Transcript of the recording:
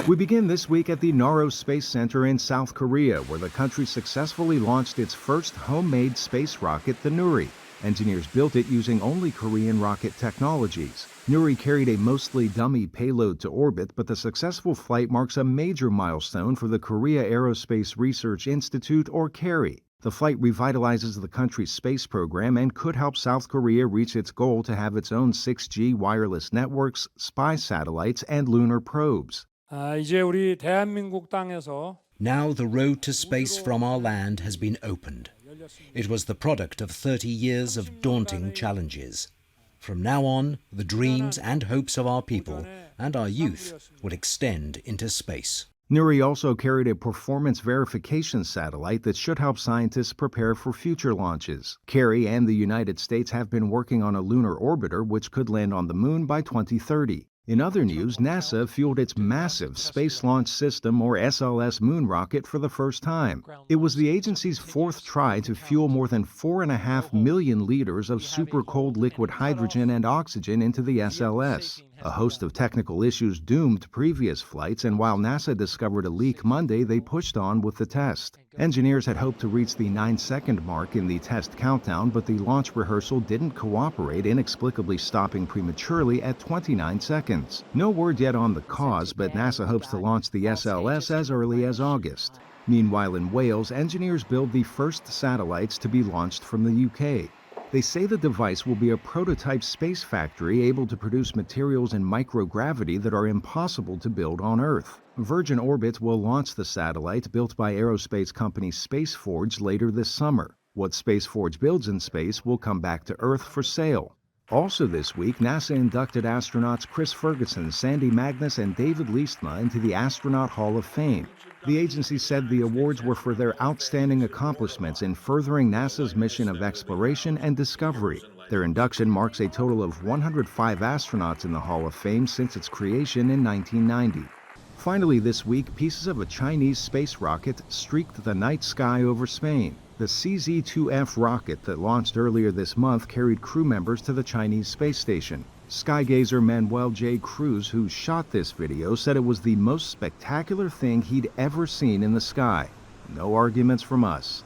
We begin this week at the Naro Space Center in South Korea, where the country successfully launched its first homemade space rocket, the Nuri. Engineers built it using only Korean rocket technologies. Nuri carried a mostly dummy payload to orbit, but the successful flight marks a major milestone for the Korea Aerospace Research Institute, or KARI. The flight revitalizes the country's space program and could help South Korea reach its goal to have its own 6G wireless networks, spy satellites, and lunar probes. 이제 우리 대한민국 땅에서 Now the road to space from our land has been opened. It was the product of 30 years of daunting challenges. From now on, the dreams and hopes of our people and our youth will extend into space. Nuri also carried a performance verification satellite that should help scientists prepare for future launches. KARI and the United States have been working on a lunar orbiter which could land on the moon by 2030. In other news, NASA fueled its massive Space Launch System, or SLS, moon rocket for the first time. It was the agency's fourth try to fuel more than 4.5 million liters of super-cold liquid hydrogen and oxygen into the SLS. A host of technical issues doomed previous flights, and while NASA discovered a leak Monday, they pushed on with the test. Engineers had hoped to reach the 9-second mark in the test countdown, but the launch rehearsal didn't cooperate, inexplicably stopping prematurely at 29 seconds. No word yet on the cause, but NASA hopes to launch the SLS as early as August. Meanwhile, in Wales, engineers build the first satellites to be launched from the UK. They say the device will be a prototype space factory able to produce materials in microgravity that are impossible to build on Earth. Virgin Orbit will launch the satellite built by aerospace company SpaceForge later this summer. What SpaceForge builds in space will come back to Earth for sale. Also this week, NASA inducted astronauts Chris Ferguson, Sandy Magnus, and David Liestma into the Astronaut Hall of Fame. The agency said the awards were for their outstanding accomplishments in furthering NASA's mission of exploration and discovery. Their induction marks a total of 105 astronauts in the Hall of Fame since its creation in 1990. Finally this week, pieces of a Chinese space rocket streaked the night sky over Spain. The CZ-2F rocket that launched earlier this month carried crew members to the Chinese space station. Skygazer Manuel J. Cruz, who shot this video, said it was the most spectacular thing he'd ever seen in the sky. No arguments from us.